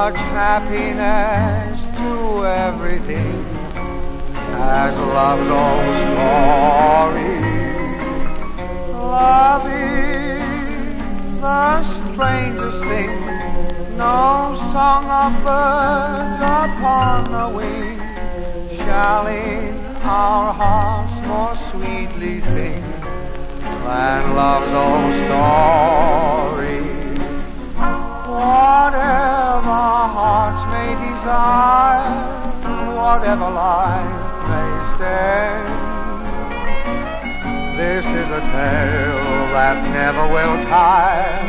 such happiness to everything as love's old story. Love is the strangest thing, no song of birds upon the wing shall in our hearts more sweetly sing than love's old story. Whatever hearts may desire, whatever life may send, this is a tale that never will tire.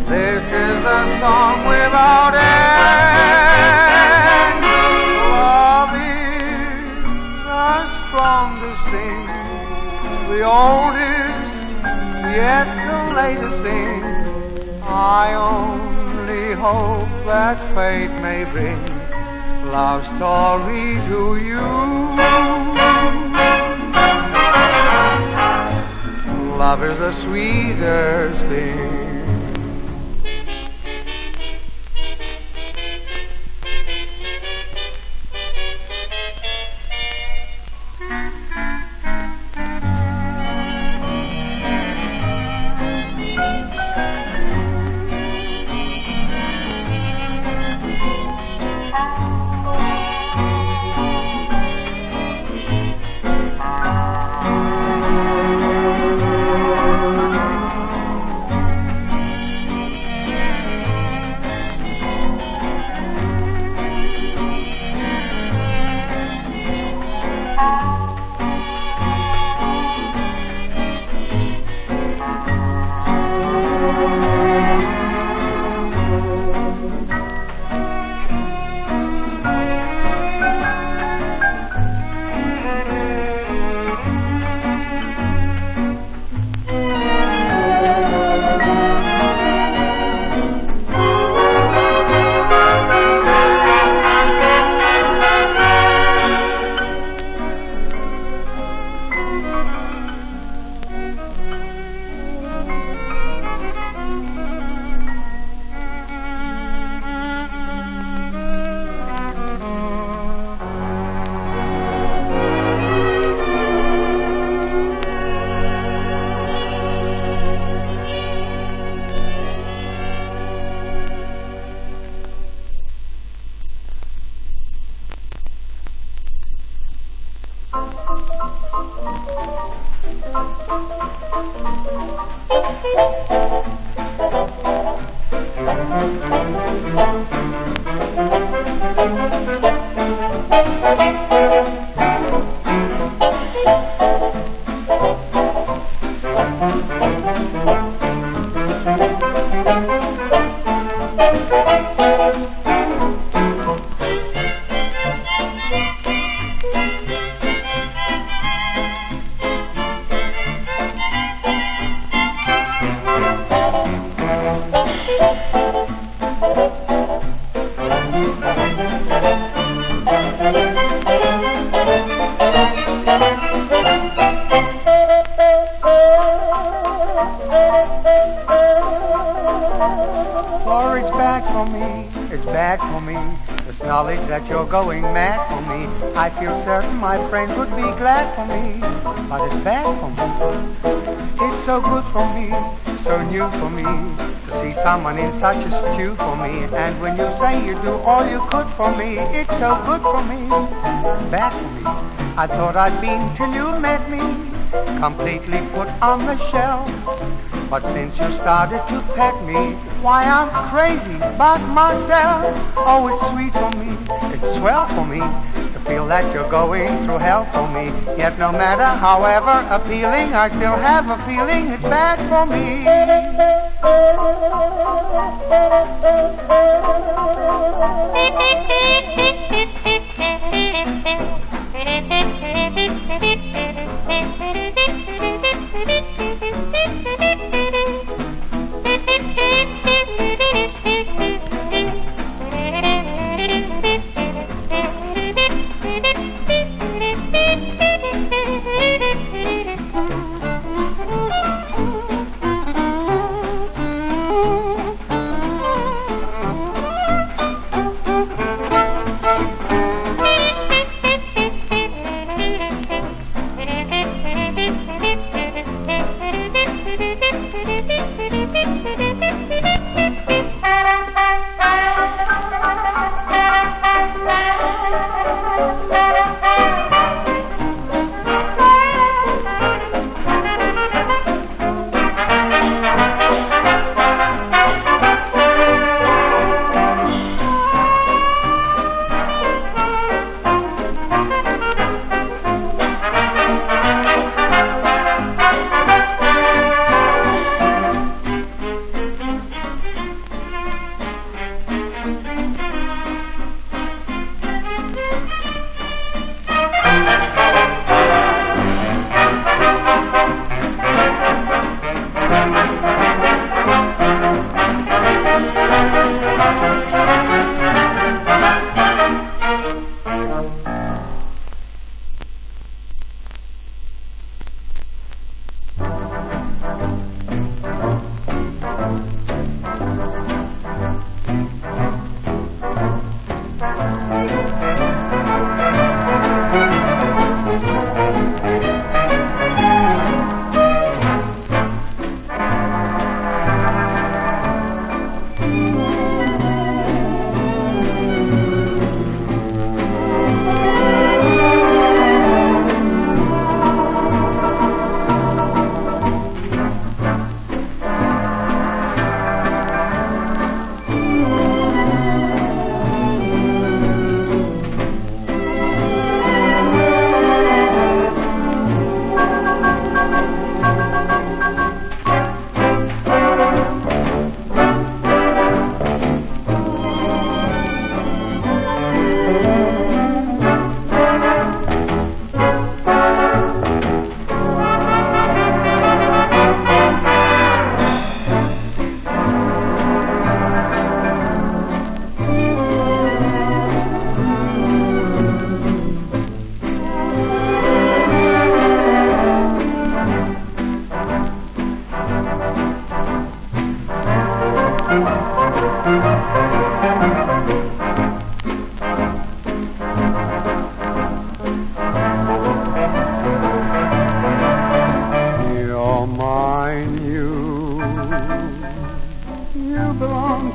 This is the song without end. Love is the strongest thing, the oldest, yet the latest thing. I only hope that fate may bring love's story to you. Love is the sweetest thing. For it's bad for me, it's bad for me, this knowledge that you're going mad for me. I feel certain my friends would be glad for me, but it's bad for me. It's so good for me, so new for me, to see someone in such a stew for me. And when you say you do all you could for me, it's so good for me, bad for me. I thought I'd been till you met me, completely put on the shelf. But since you started to pet me, why I'm crazy about myself. Oh, it's sweet for me, it's swell for me, to feel that you're going through hell for me. Yet no matter however appealing, I still have a feeling it's bad for me.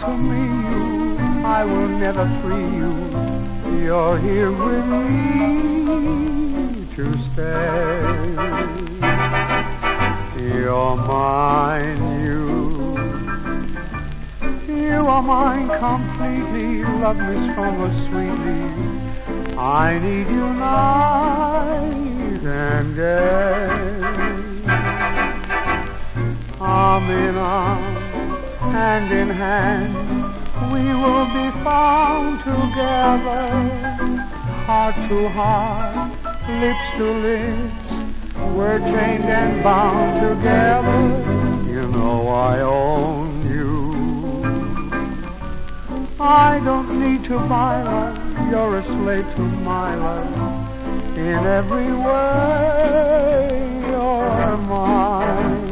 to me you, I will never free you. You're here with me to stay. You're mine, you are mine completely. Love me so much sweetly. I need you night and day. Arm in arm, hand in hand, we will be found together. Heart to heart, lips to lips, we're chained and bound together. You know I own you. I don't need to buy love, you're a slave to my love. In every way, you're mine.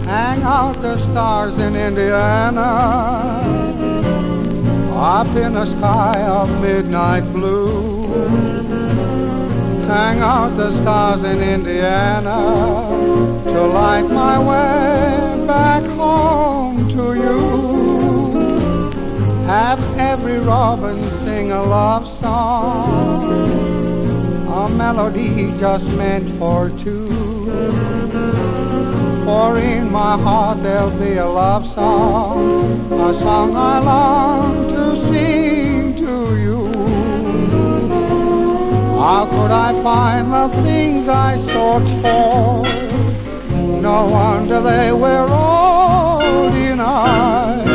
Hang out the stars in Indiana, up in a sky of midnight blue. Hang out the stars in Indiana to light my way back home to you. Have every robin sing a love song, a melody just meant for two. For in my heart there'll be a love song, a song I long to sing to you. How could I find the things I sought for? No wonder they were all denied.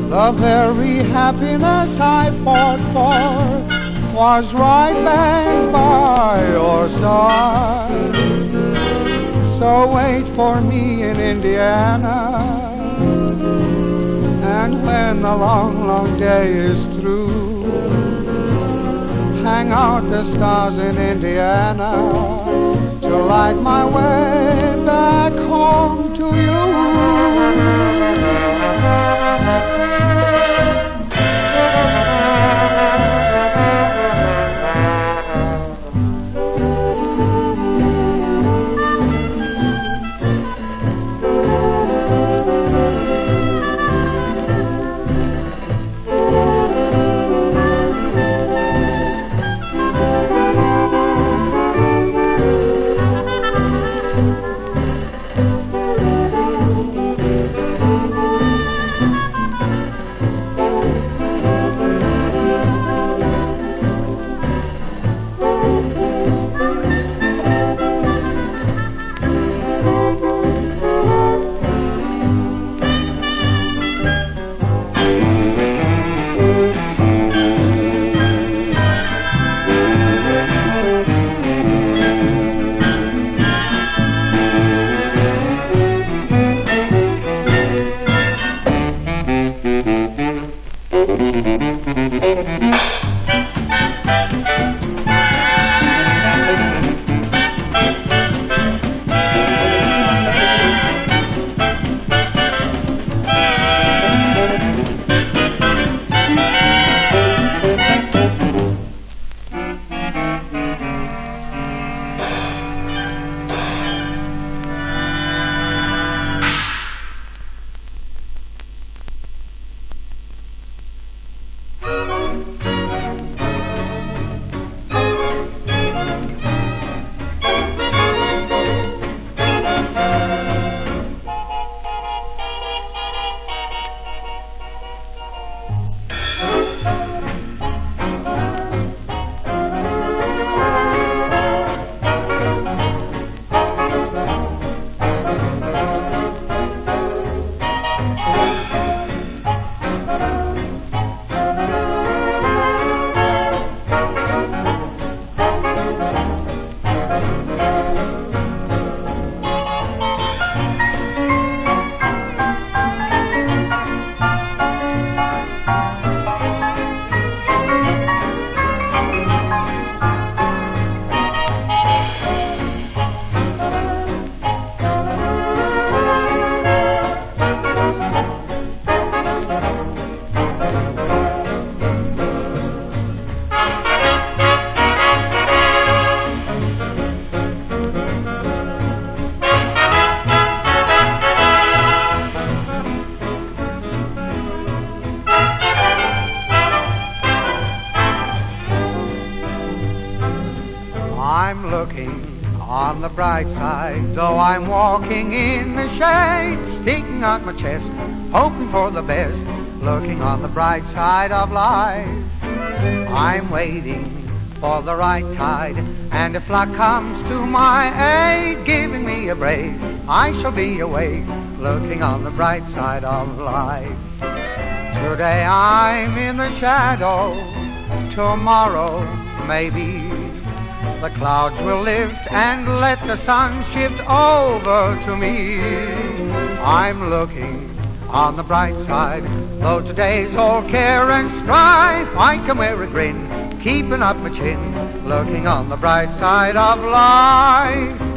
The very happiness I fought for was right there by your side. So wait for me in Indiana, and when the long, long day is through, hang out the stars in Indiana to light my way back home to you. I'm looking on the bright side, though I'm walking in the shade, sticking out my chest, hoping for the best, looking on the bright side of life. I'm waiting for the right tide, and if luck comes to my aid, giving me a break, I shall be awake, looking on the bright side of life. Today I'm in the shadow, tomorrow maybe the clouds will lift and let the sun shift over to me. I'm looking on the bright side, though today's all care and strife, I can wear a grin, keeping up my chin, looking on the bright side of life.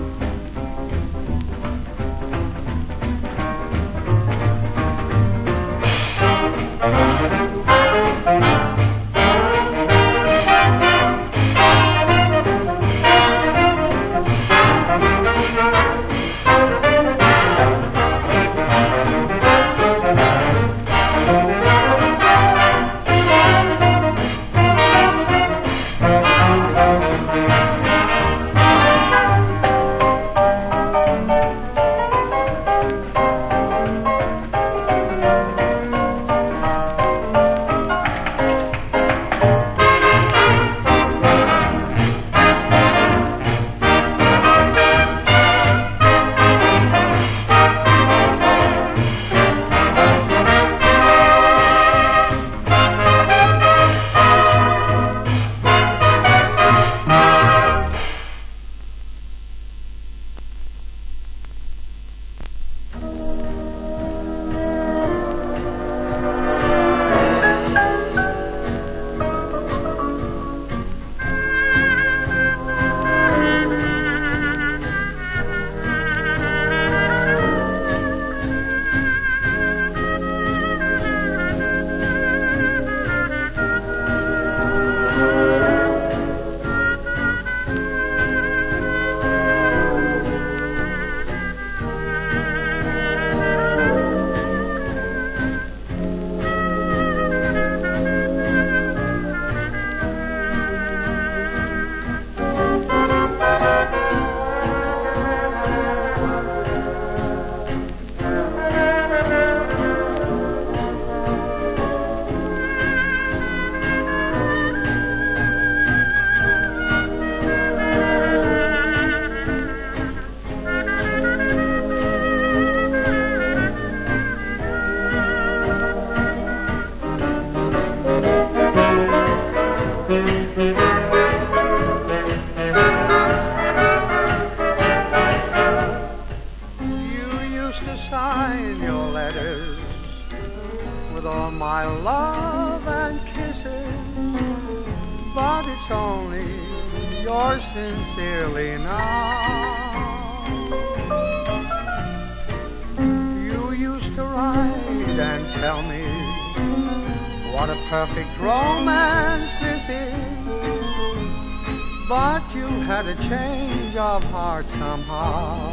Sign your letters with all my love and kisses, but it's only yours sincerely now. You used to write and tell me what a perfect romance this is, but you had a change of heart somehow.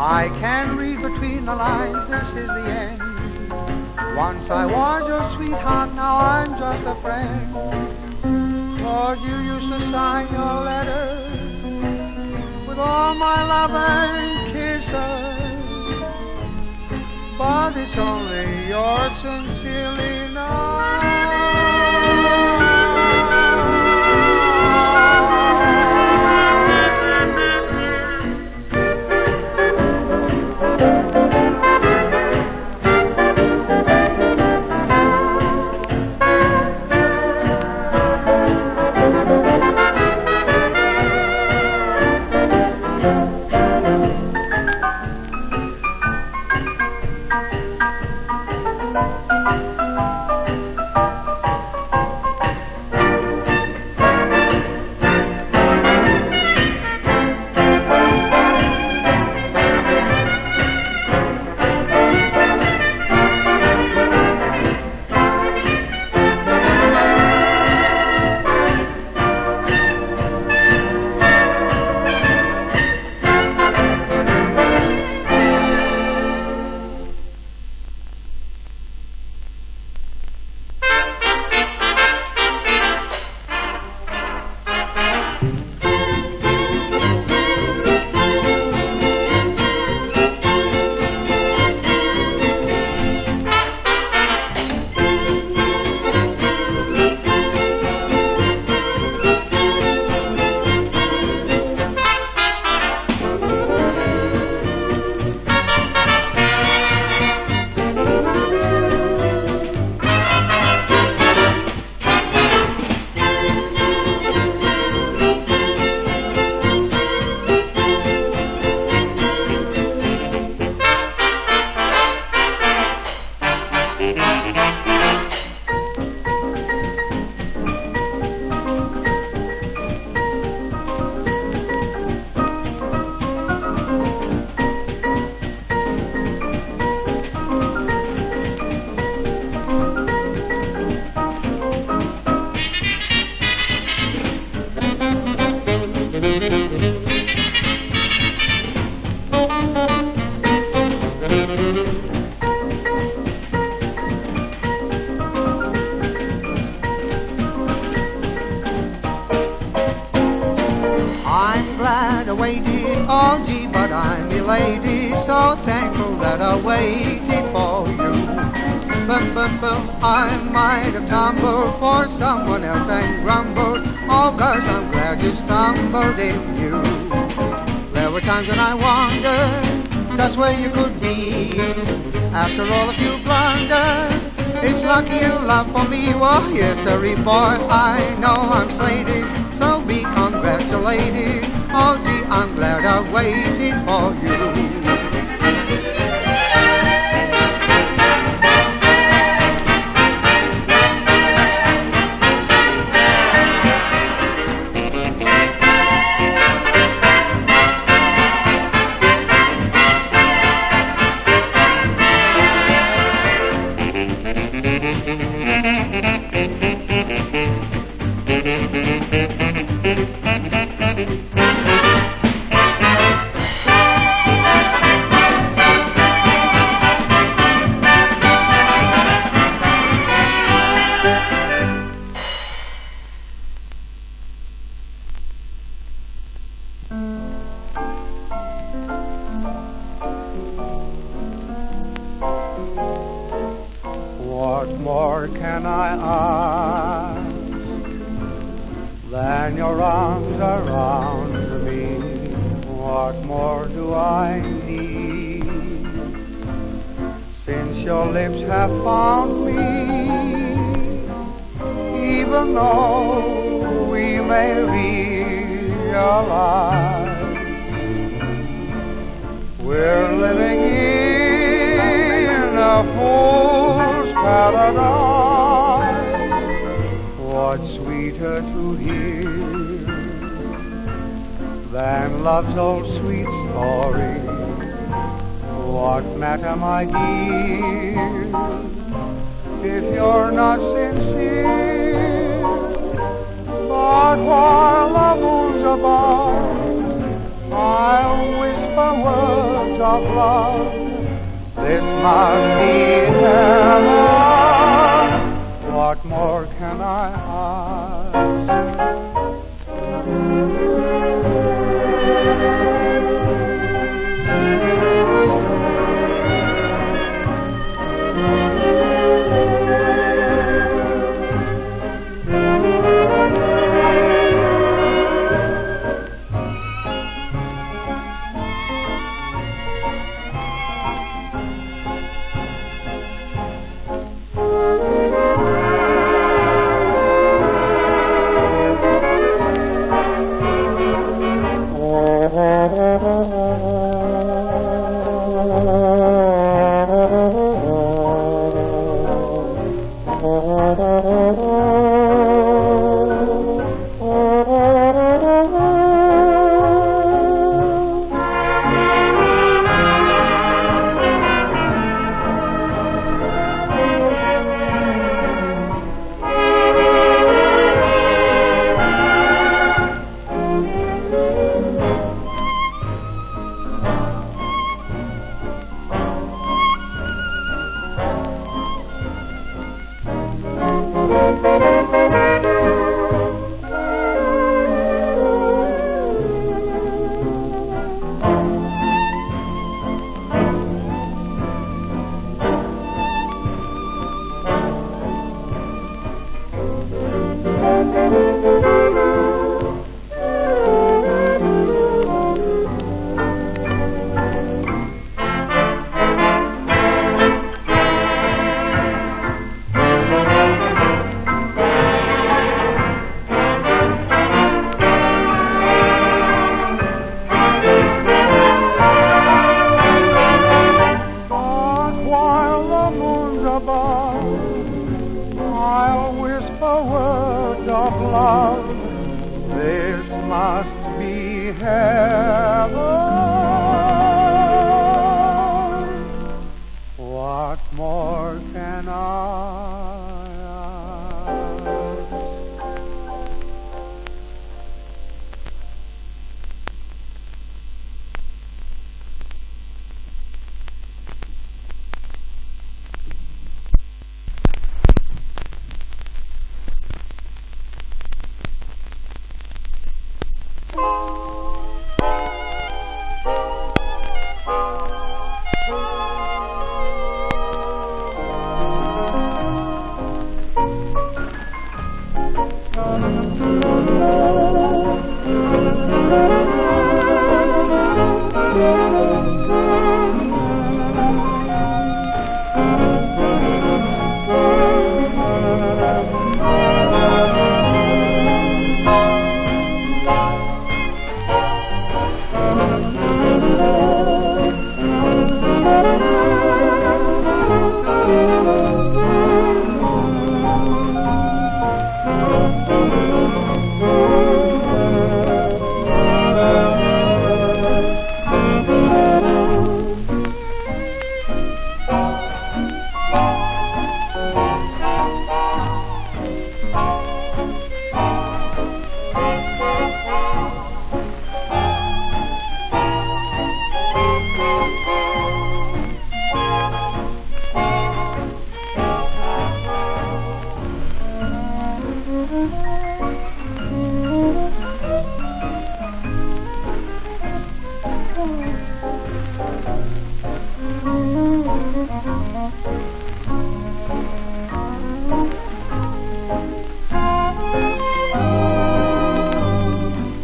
I can read between the lines, this is the end. Once I was your sweetheart, now I'm just a friend. Lord, you used to sign your letters with all my love and kisses, but it's only yours sincerely now. I'm glad I waited, oh gee, but I'm elated, so thankful that I waited for you. I might have tumbled for someone else and grumbled, oh gosh, I'm glad you stumbled in you. There were times when I wondered just where you could be. After all, if you blundered, it's lucky in love for me. Well, yes, sirree, boy, I know I'm slated, so be congratulated. Oh gee, I'm glad I waited for you. What more can I ask than your arms around me? What more do I need? Since your lips have found me, even though we may realize we're living in a fool's paradise. What's sweeter to hear than love's old sweet story? What matter, my dear, if you're not sincere? But while the moon's above, I'll whisper words of love. This must be heaven. What more can I ask?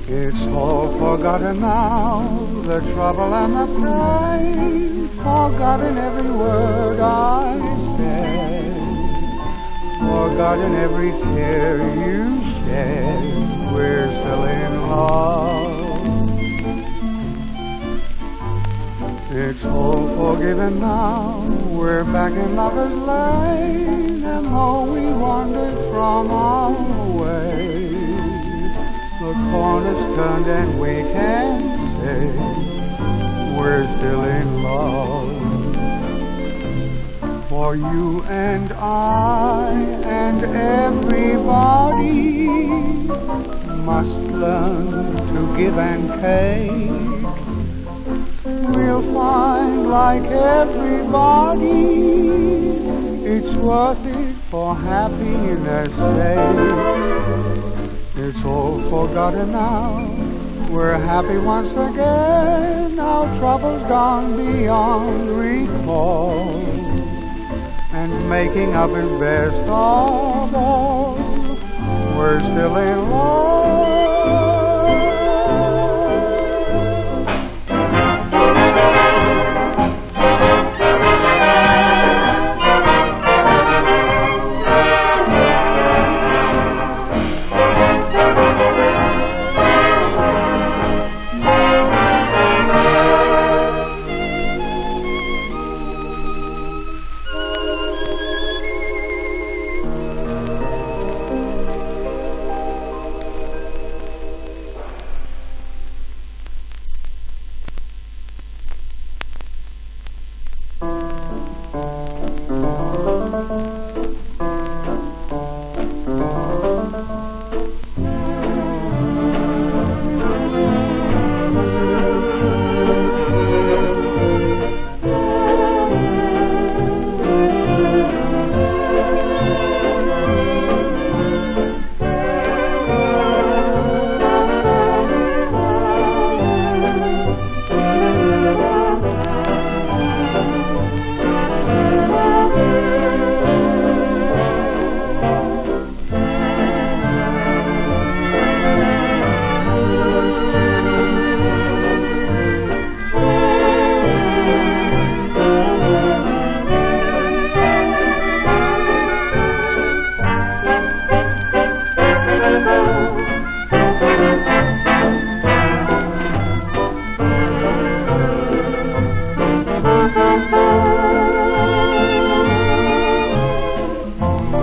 It's all forgotten now, the trouble and the pain, forgotten every word I said, forgotten every tear you shed. We're still in love. It's all forgiven now, we're back in lover's lane, and though we wandered from our way, the corner's turned and we can say we're still in love. For you and I and everybody must learn to give and take. We'll find, like everybody, it's worth it for happiness' sake. It's all forgotten now, we're happy once again, our troubles gone beyond recall, and making up is best of all, we're still in love.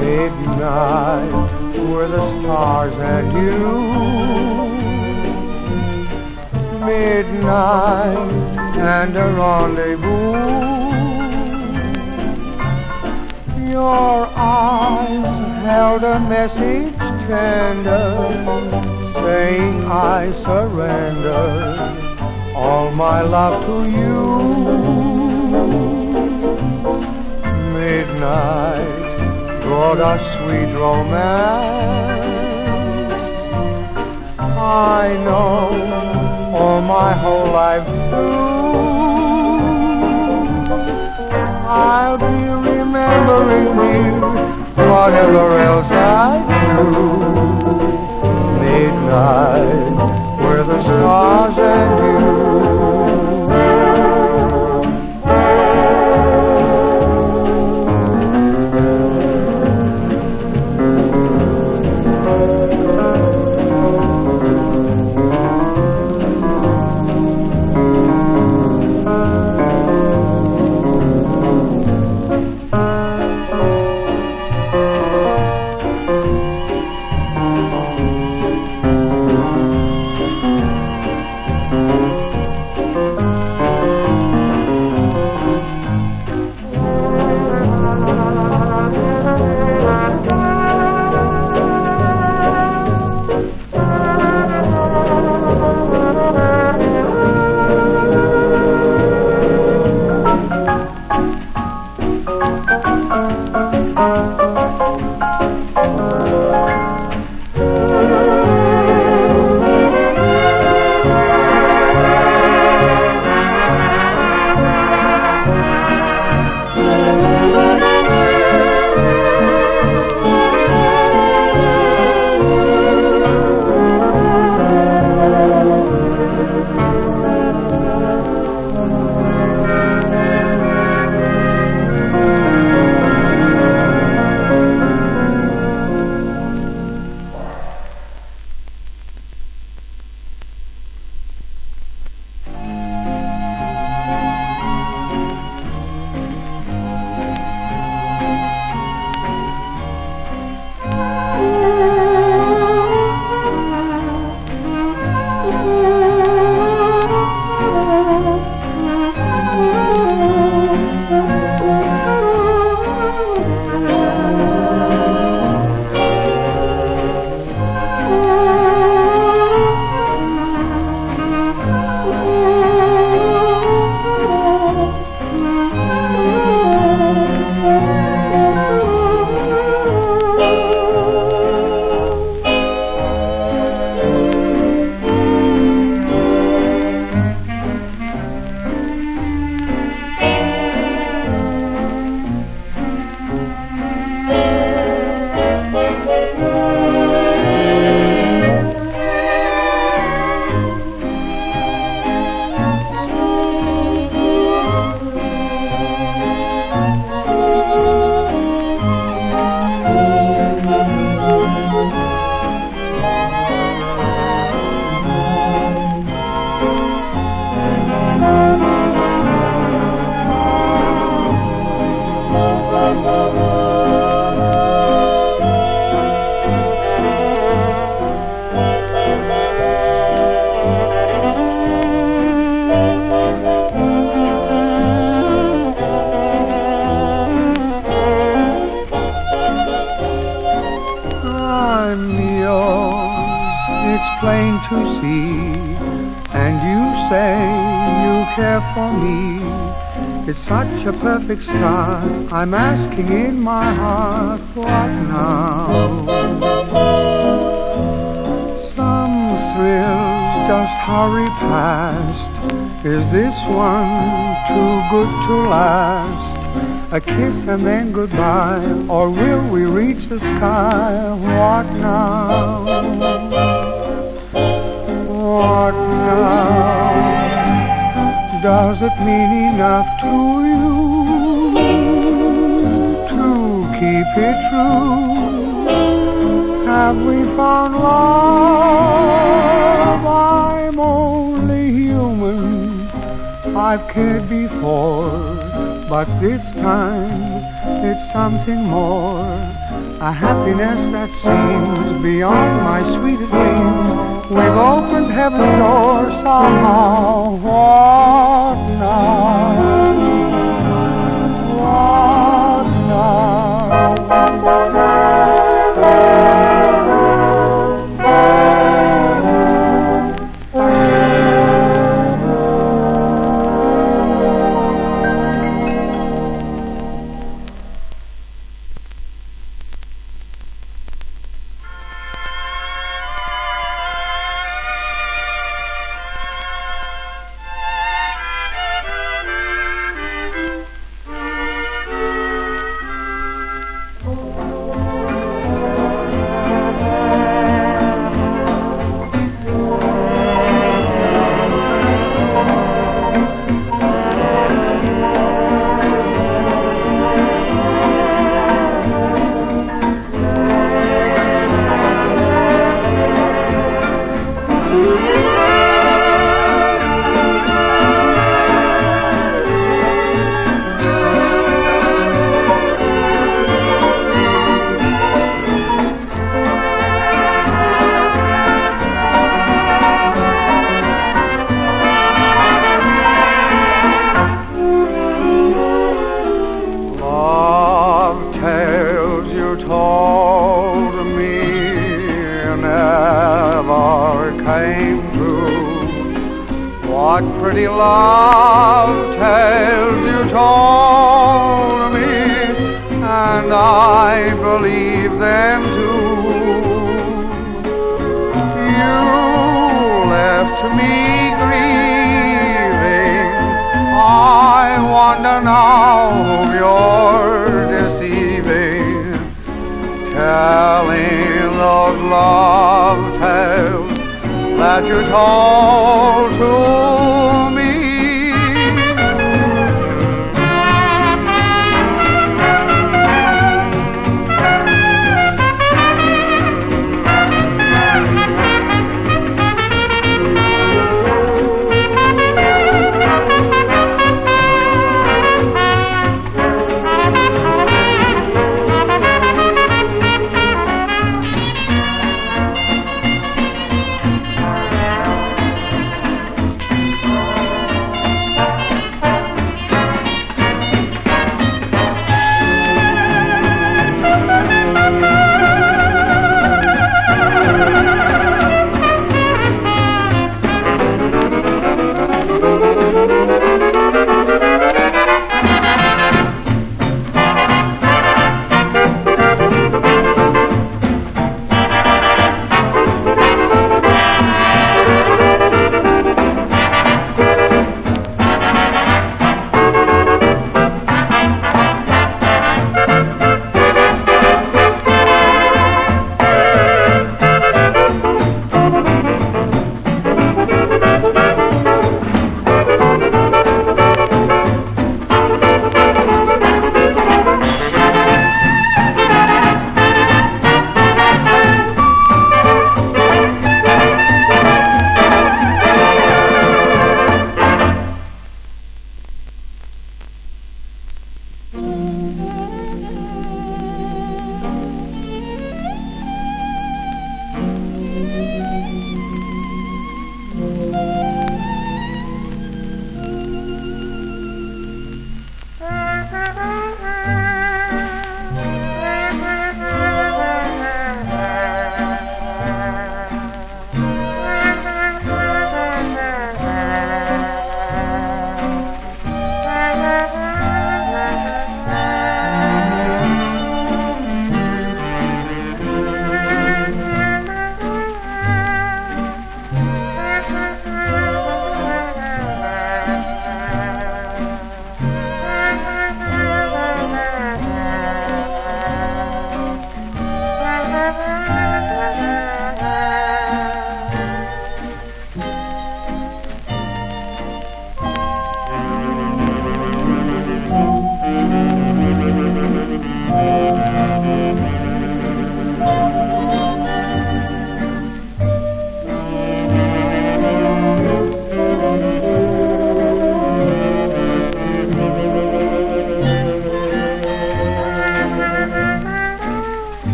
Midnight were the stars and you. Midnight and a rendezvous. Your eyes held a message tender, saying I surrender all my love to you. Midnight brought us sweet romance. I know all my whole life through I'll be remembering you, whatever else I do. Midnight where the stars and you. plain to see, and you say you care for me. It's such a perfect start. I'm asking in my heart, what now? Some thrills just hurry past. Is this one too good to last? A kiss and then goodbye, or will we reach the sky? What now? What now? Does it mean enough to you to keep it true? Have we found love? I'm only human. I've cared before, but this time it's something more. A happiness that seems beyond my sweetest dreams. We've opened heaven's door somehow. What now? What now? What pretty love tales you told me, and I believe them too. You left me grieving. I wonder now you're deceiving, telling those love tales that you told to me.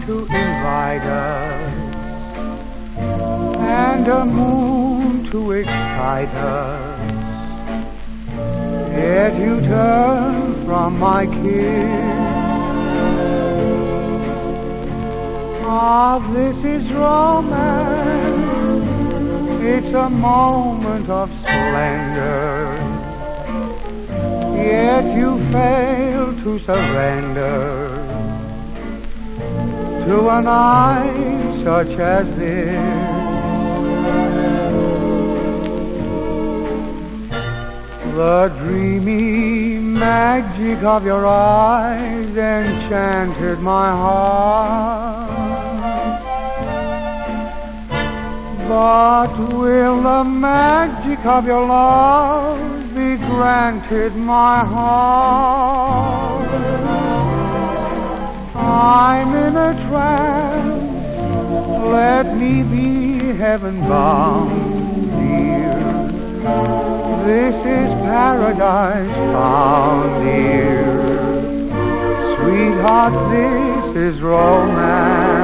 To invite us, and a moon to excite us. Yet you turn from my kiss. Ah, this is romance. It's a moment of splendor. Yet you fail to surrender to a night such as this. The dreamy magic of your eyes enchanted my heart. But will the magic of your love be granted my heart? I'm in a trance, let me be heaven-bound, dear. This is paradise found, dear. Sweetheart, this is romance.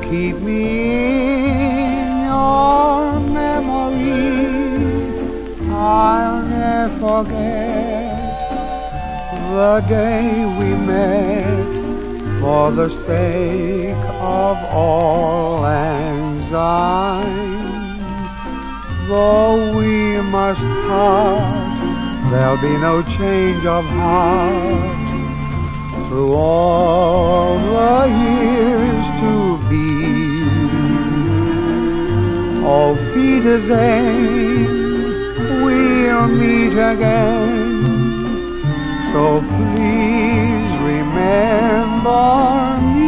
keep me in your memory. I'll never forget the day we met for the sake of all anxiety. Though we must part, there'll be no change of heart through all the years to be. Auf Wiedersehen, we'll meet again, so please remember me.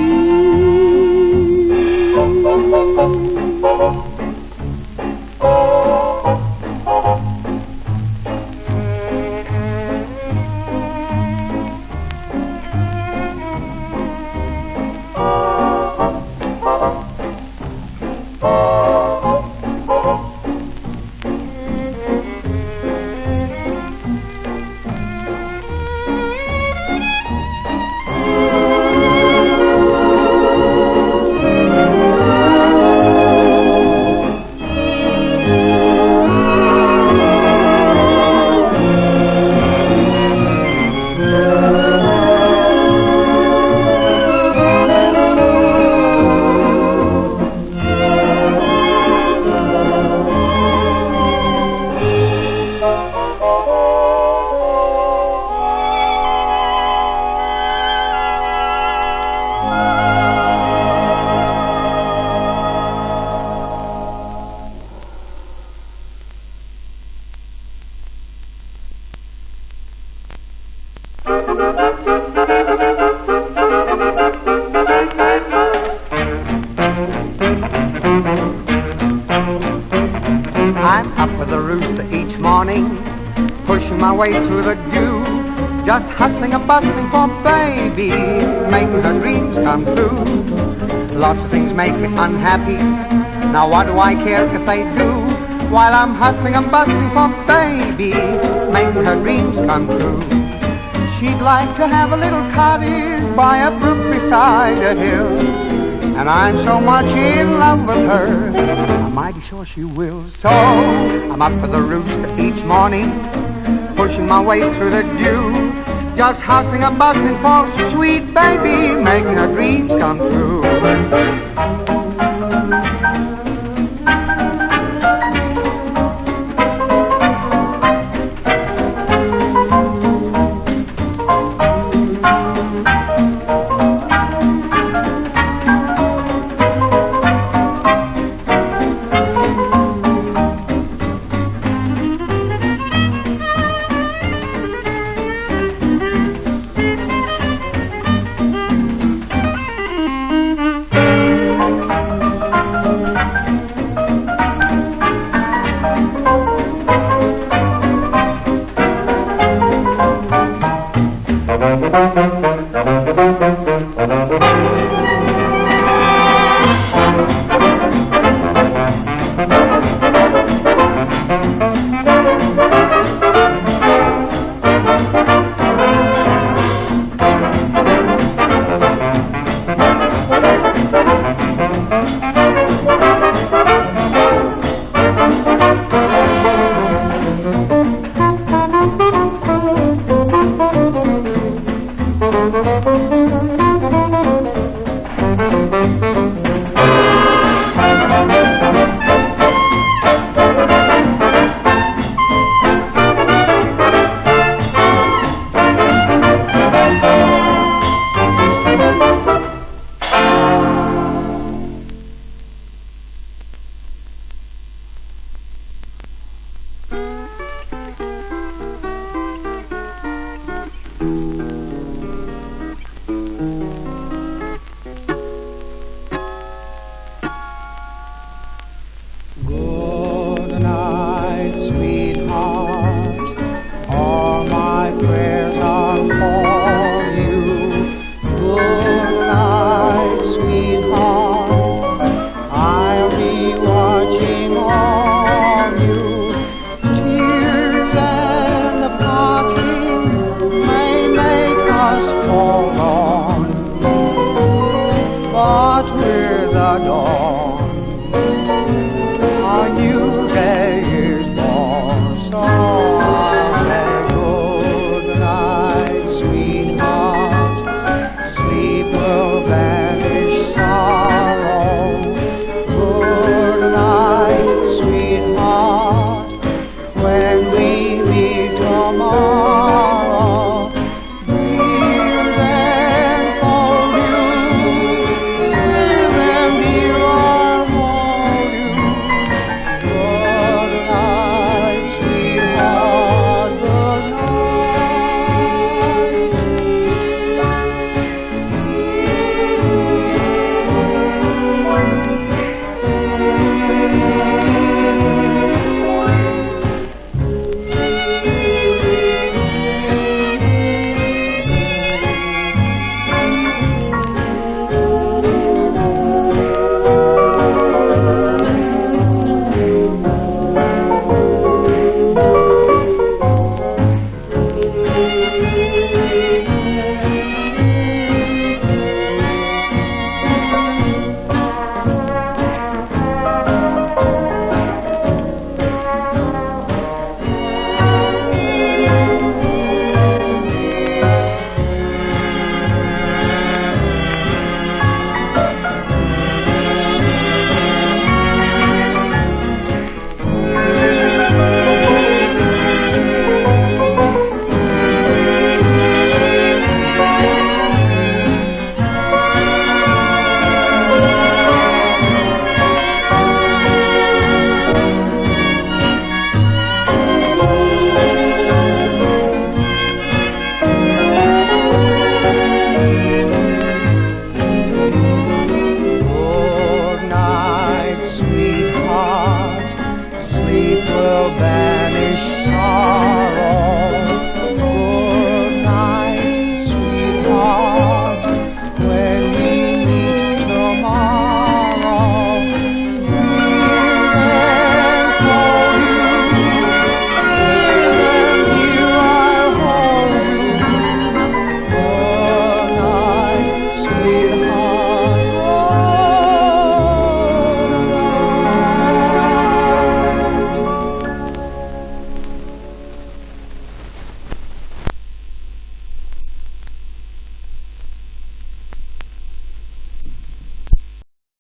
I'm up with a rooster each morning, pushing my way through the dew, just hustling and bustling for baby, making her dreams come true. Lots of things make me unhappy, now what do I care if they do, while I'm hustling and bustling for baby, making her dreams come true. She'd like to have a little cottage by a brook beside a hill, and I'm so much in love with her, I'm mighty sure she will. So I'm up for the rooster each morning, pushing my way through the dew, just hustling and bustling for sweet baby, making her dreams come true.